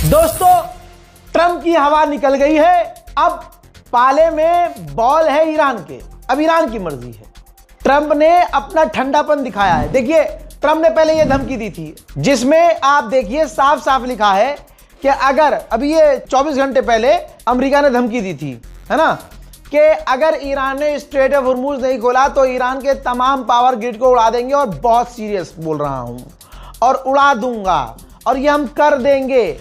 दोस्तों, ट्रंप की हवा निकल गई है। अब पाले में बॉल है ईरान के। अब ईरान की मर्जी है। ट्रंप ने अपना ठंडापन दिखाया है। देखिए, ट्रंप ने पहले यह धमकी दी थी जिसमें आप देखिए साफ साफ लिखा है कि अगर अभी ये 24 घंटे पहले अमेरिका ने धमकी दी थी, है ना, कि अगर ईरान ने स्ट्रेट ऑफ हॉर्मुज नहीं खोला तो ईरान के तमाम पावर ग्रिड को उड़ा देंगे, और बहुत सीरियस बोल रहा हूं, और उड़ा दूंगा, और ये हम कर देंगे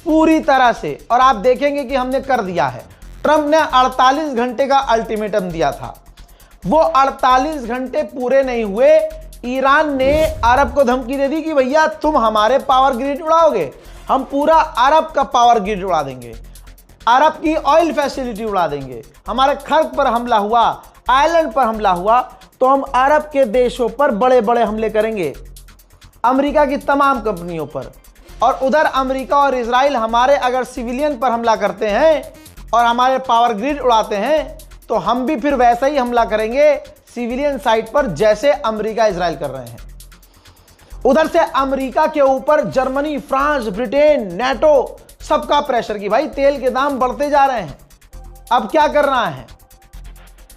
पूरी तरह से, और आप देखेंगे कि हमने कर दिया है। ट्रंप ने 48 घंटे का अल्टीमेटम दिया था। वो 48 घंटे पूरे नहीं हुए, ईरान ने अरब को धमकी दे दी कि भैया तुम हमारे पावर ग्रिड उड़ाओगे, हम पूरा अरब का पावर ग्रिड उड़ा देंगे, अरब की ऑयल फैसिलिटी उड़ा देंगे। हमारे खर्च पर हमला हुआ, आयरलैंड पर हमला हुआ, तो हम अरब के देशों पर बड़े बड़े हमले करेंगे, अमेरिका की तमाम कंपनियों पर। और उधर अमेरिका और इजराइल हमारे अगर सिविलियन पर हमला करते हैं और हमारे पावर ग्रिड उड़ाते हैं, तो हम भी फिर वैसा ही हमला करेंगे सिविलियन साइट पर जैसे अमेरिका इजराइल कर रहे हैं। उधर से अमेरिका के ऊपर जर्मनी, फ्रांस, ब्रिटेन, नेटो सबका प्रेशर कि भाई तेल के दाम बढ़ते जा रहे हैं, अब क्या करना है।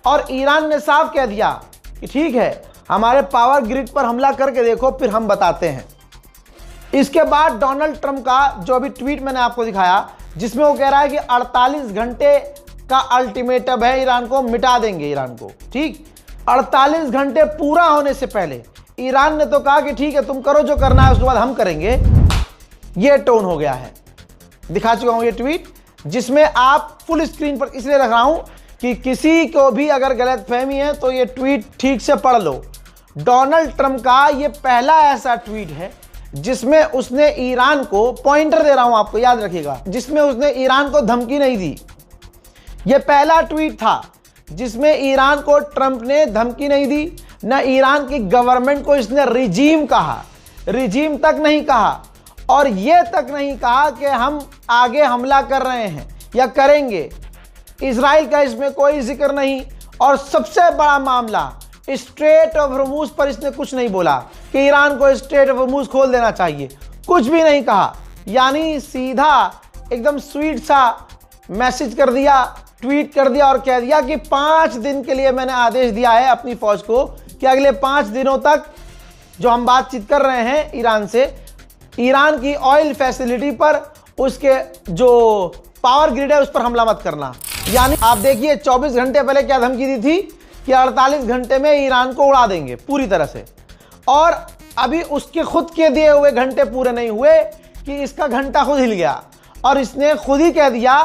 और ईरान ने साफ कह दिया कि ठीक है, हमारे पावर ग्रिड पर हमला करके देखो, फिर हम बताते हैं। इसके बाद डोनाल्ड ट्रंप का जो अभी ट्वीट मैंने आपको दिखाया, जिसमें वो कह रहा है कि 48 घंटे का अल्टीमेटम है, ईरान को मिटा देंगे ईरान को। ठीक, 48 घंटे पूरा होने से पहले ईरान ने तो कहा कि ठीक है तुम करो जो करना है, उसके बाद हम करेंगे। ये टोन हो गया है। दिखा चुका हूं ये ट्वीट, जिसमें आप फुल स्क्रीन पर इसलिए रख रहा हूं कि किसी को भी अगर गलतफहमी है तो ये ट्वीट ठीक से पढ़ लो। डोनाल्ड ट्रंप का ये पहला ऐसा ट्वीट है जिसमें उसने ईरान को, पॉइंटर दे रहा हूं आपको याद रखिएगा, जिसमें उसने ईरान को धमकी नहीं दी। यह पहला ट्वीट था जिसमें ईरान को ट्रंप ने धमकी नहीं दी, न ईरान की गवर्नमेंट को इसने रिजीम कहा, रिजीम तक नहीं कहा, और यह तक नहीं कहा कि हम आगे हमला कर रहे हैं या करेंगे। इजराइल का इसमें कोई जिक्र नहीं। और सबसे बड़ा मामला, स्ट्रेट ऑफ हॉर्मुज पर इसने कुछ नहीं बोला कि ईरान को स्ट्रेट ऑफ हॉर्मुज खोल देना चाहिए, कुछ भी नहीं कहा। यानी सीधा एकदम स्वीट सा मैसेज कर दिया, ट्वीट कर दिया और कह दिया कि 5 दिन के लिए मैंने आदेश दिया है अपनी फौज को कि अगले 5 दिनों तक जो हम बातचीत कर रहे हैं ईरान से, ईरान की ऑयल फैसिलिटी पर, उसके जो पावर ग्रिड है उस पर हमला मत करना। यानी आप देखिए 24 घंटे पहले क्या धमकी दी थी कि 48 घंटे में ईरान को उड़ा देंगे पूरी तरह से, और अभी उसके खुद के दिए हुए घंटे पूरे नहीं हुए कि इसका घंटा खुद हिल गया, और इसने खुद ही कह दिया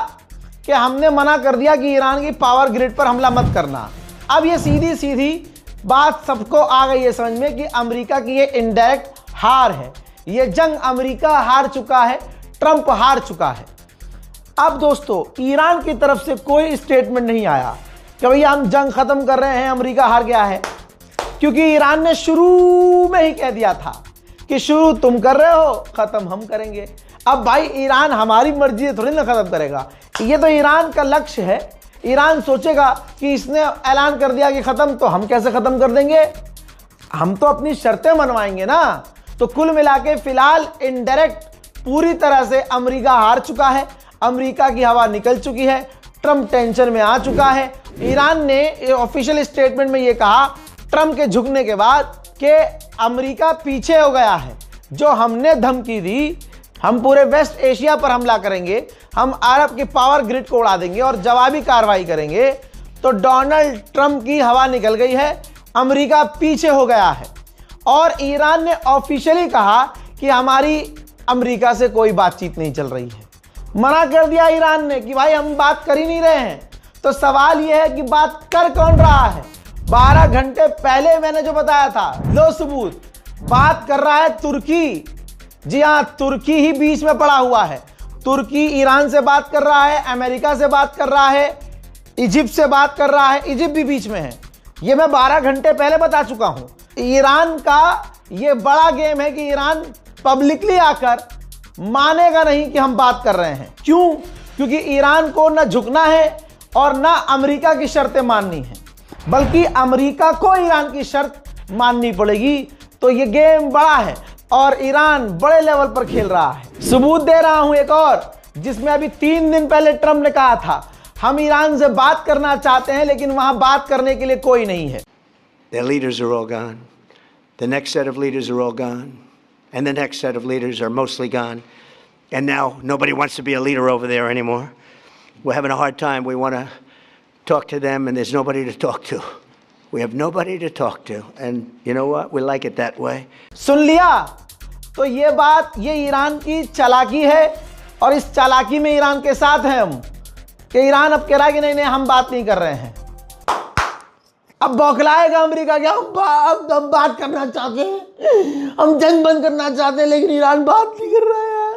कि हमने मना कर दिया कि ईरान की पावर ग्रिड पर हमला मत करना। अब ये सीधी सीधी बात सबको आ गई है समझ में कि अमेरिका की ये इनडायरेक्ट हार है। ये जंग अमेरिका हार चुका है, ट्रंप हार चुका है। अब दोस्तों, ईरान की तरफ से कोई स्टेटमेंट नहीं आया कि भैया हम जंग खत्म कर रहे हैं, अमेरिका हार गया है, क्योंकि ईरान ने शुरू में ही कह दिया था कि शुरू तुम कर रहे हो, खत्म हम करेंगे। अब भाई ईरान हमारी मर्जी से थोड़ी ना खत्म करेगा, ये तो ईरान का लक्ष्य है। ईरान सोचेगा कि इसने ऐलान कर दिया कि खत्म, तो हम कैसे खत्म कर देंगे, हम तो अपनी शर्तें मनवाएंगे ना। तो कुल मिला के फिलहाल इनडायरेक्ट पूरी तरह से अमेरिका हार चुका है, अमेरिका की हवा निकल चुकी है, ट्रंप टेंशन में आ चुका है। ईरान ने ऑफिशियल स्टेटमेंट में यह कहा ट्रंप के झुकने के बाद कि अमेरिका पीछे हो गया है, जो हमने धमकी दी हम पूरे वेस्ट एशिया पर हमला करेंगे, हम अरब की पावर ग्रिड को उड़ा देंगे और जवाबी कार्रवाई करेंगे, तो डोनाल्ड ट्रंप की हवा निकल गई है, अमेरिका पीछे हो गया है। और ईरान ने ऑफिशियली कहा कि हमारी अमेरिका से कोई बातचीत नहीं चल रही है, मना कर दिया ईरान ने कि भाई हम बात कर ही नहीं रहे हैं। तो सवाल यह है कि बात कर कौन रहा है। 12 घंटे पहले मैंने जो बताया था, लो सबूत, बात कर रहा है तुर्की। जी हां, तुर्की ही बीच में पड़ा हुआ है। तुर्की ईरान से बात कर रहा है, अमेरिका से बात कर रहा है, इजिप्ट से बात कर रहा है, इजिप्ट भी बीच में है। यह मैं 12 घंटे पहले बता चुका हूं। ईरान का यह बड़ा गेम है कि ईरान पब्लिकली आकर मानेगा नहीं कि हम बात कर रहे हैं। क्यों? क्योंकि ईरान को ना झुकना है और ना अमेरिका की शर्तें माननी है, बल्कि अमेरिका को ईरान की शर्त माननी पड़ेगी। तो ये गेम बड़ा है। और ईरान बड़े लेवल पर खेल रहा है। सबूत दे रहा हूं एक और, जिसमें अभी 3 दिन पहले ट्रंप ने कहा था हम ईरान से बात करना चाहते हैं लेकिन वहां बात करने के लिए कोई नहीं है। Their leaders are all gone. The next set of leaders are all gone. And the next set of leaders are mostly gone. And now nobody wants to be a leader over there anymore. We're having a hard time. We want to talk to them and there's nobody to talk to. We have nobody to talk to. And you know what? We like it that way. सुन लिया? तो ये बात, ये Iran की चालाकी है और इस चालाकी में ईरान के साथ हैं हम, कि ईरान अब कह रहा है कि नहीं हम बात नहीं कर रहे हैं। अब बौखलाएगा अमेरिका कि हम बात करना चाहते हैं, हम जंग बंद करना चाहते हैं, लेकिन ईरान बात नहीं कर रहा है यार।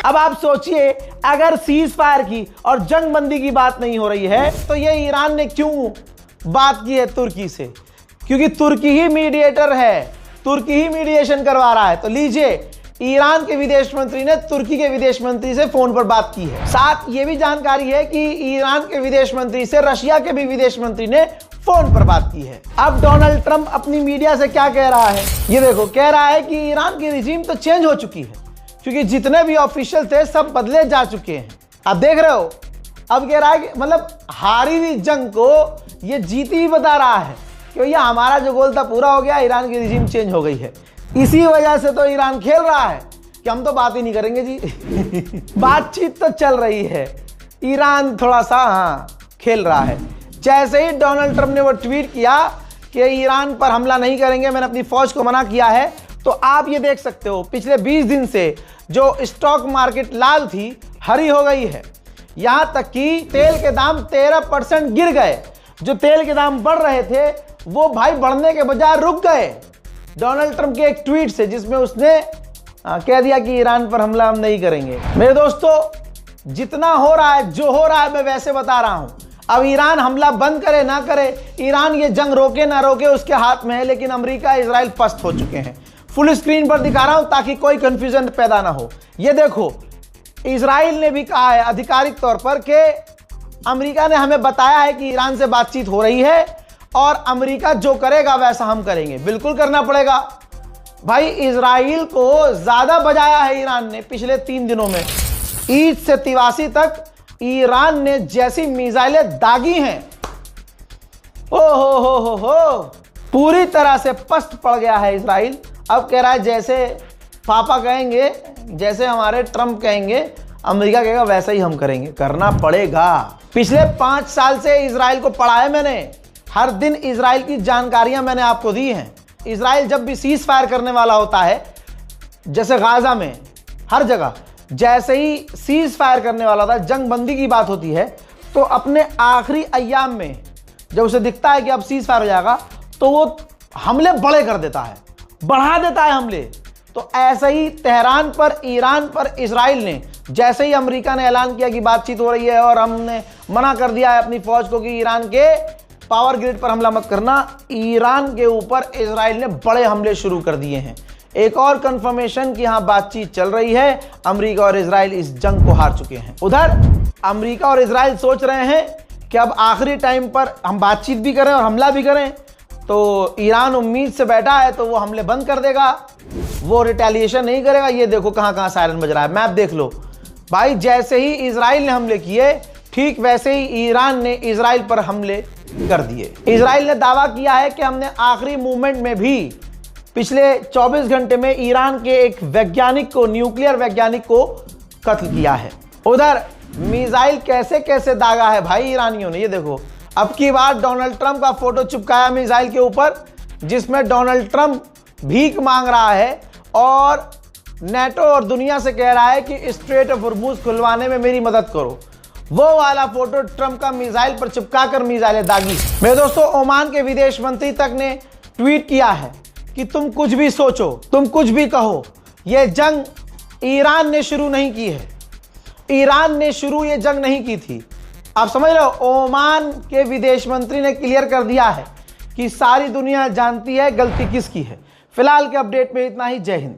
अब आप सोचिए, अगर सीज फायर की और जंग बंदी की बात नहीं हो रही है तो ये ईरान ने क्यों बात की है तुर्की से? क्योंकि तुर्की ही मीडिएटर है, तुर्की ही मीडिएशन करवा रहा है। तो लीजिए, ईरान के विदेश मंत्री ने तुर्की के विदेश मंत्री से फोन पर बात की है। साथ ये भी जानकारी है कि ईरान के विदेश मंत्री से रशिया के भी विदेश मंत्री ने फोन पर बात की है। अब डोनाल्ड ट्रंप अपनी मीडिया से क्या कह रहा है, ये देखो। कह रहा है कि ईरान की रिजीम तो चेंज हो चुकी है, क्योंकि जितने भी ऑफिशियल थे सब बदले जा चुके हैं। आप देख रहे हो, अब कह रहा है कि मतलब हारी हुई जंग को ये जीती ही बता रहा है कि भैया हमारा जो गोल था पूरा हो गया, ईरान की रिजीम चेंज हो गई है। इसी वजह से तो ईरान खेल रहा है कि हम तो बात ही नहीं करेंगे जी। बातचीत तो चल रही है, ईरान थोड़ा सा खेल रहा है। जैसे ही डोनाल्ड ट्रंप ने वो ट्वीट किया कि ईरान पर हमला नहीं करेंगे, मैंने अपनी फौज को मना किया है, तो आप ये देख सकते हो पिछले 20 दिन से जो स्टॉक मार्केट लाल थी हरी हो गई है। यहां तक कि तेल के दाम 13% गिर गए। जो तेल के दाम बढ़ रहे थे वो भाई बढ़ने के बजाय रुक गए डोनाल्ड ट्रंप के एक ट्वीट से, जिसमें उसने कह दिया कि ईरान पर हमला हम नहीं करेंगे। मेरे दोस्तों, जितना हो रहा है, जो हो रहा है, मैं वैसे बता रहा हूं। अब ईरान हमला बंद करे ना करे, ईरान ये जंग रोके ना रोके, उसके हाथ में है। लेकिन अमेरिका इजराइल पस्त हो चुके हैं। फुल स्क्रीन पर दिखा रहा हूं ताकि कोई कंफ्यूजन पैदा ना हो। ये देखो, इजराइल ने भी कहा है आधिकारिक तौर पर कि अमेरिका ने हमें बताया है कि ईरान से बातचीत हो रही है और अमेरिका जो करेगा वैसा हम करेंगे। बिल्कुल करना पड़ेगा भाई। इजराइल को ज्यादा बजाया है ईरान ने पिछले 3 दिनों में। ईद से तिवासी तक ईरान ने जैसी मिसाइलें दागी हैं, ओ हो, पूरी तरह से पस्त पड़ गया है इजराइल। अब कह रहा है जैसे पापा कहेंगे, जैसे हमारे ट्रंप कहेंगे, अमेरिका कहेगा वैसा ही हम करेंगे। करना पड़ेगा। पिछले 5 साल से इजराइल को पढ़ा है मैंने। हर दिन इजराइल की जानकारियां मैंने आपको दी हैं। इजराइल जब भी सीज फायर करने वाला होता है, जैसे गाजा में, हर जगह जैसे ही सीज फायर करने वाला होता है, जंग बंदी की बात होती है, तो अपने आखिरी अय्याम में जब उसे दिखता है कि अब सीज फायर हो जाएगा, तो वो हमले बड़े कर देता है, बढ़ा देता है हमले। तो ऐसे ही तेहरान पर, ईरान पर इजराइल ने, जैसे ही अमेरिका ने ऐलान किया कि बातचीत हो रही है और हमने मना कर दिया है अपनी फौज को कि ईरान के पावर ग्रिड पर हमला मत करना, ईरान के ऊपर इजराइल ने बड़े हमले शुरू कर दिए हैं। एक और कंफर्मेशन कि यहां बातचीत चल रही है। अमेरिका और इजराइल इस जंग को हार चुके हैं। उधर अमेरिका और इजराइल सोच रहे हैं कि अब आखिरी टाइम पर हम बातचीत भी करें और हमला भी करें। तो ईरान उम्मीद से बैठा है तो वो हमले बंद कर देगा, वो रिटेलिएशन नहीं करेगा। ये देखो कहां कहां सायरन बज रहा है, मैप देख लो भाई। जैसे ही इजराइल ने हमले किए, ठीक वैसे ही ईरान ने इजराइल पर हमले कर दिए। इजराइल ने दावा किया है कि हमने आखिरी मूवमेंट में भी पिछले 24 घंटे में ईरान के एक वैज्ञानिक को, न्यूक्लियर वैज्ञानिक को कत्ल किया है। उधर मिसाइल कैसे कैसे दागा है भाई ईरानियों ने। ये देखो, अब की बार डोनाल्ड ट्रंप का फोटो चिपकाया मिसाइल के ऊपर, जिसमें डोनाल्ड ट्रंप भीख मांग रहा है और नेटो और दुनिया से कह रहा है कि स्ट्रेट ऑफ हॉर्मुज खुलवाने में मेरी मदद करो। वो वाला फोटो ट्रंप का मिसाइल पर चिपकाकर मिसाइलें दागी। मेरे दोस्तों, ओमान के विदेश मंत्री तक ने ट्वीट किया है कि तुम कुछ भी सोचो, तुम कुछ भी कहो, यह जंग ईरान ने शुरू नहीं की है। ईरान ने शुरू ये जंग नहीं की थी। आप समझ रहे हो, ओमान के विदेश मंत्री ने क्लियर कर दिया है कि सारी दुनिया जानती है गलती किसकी है। फिलहाल के अपडेट में इतना ही। जय हिंद।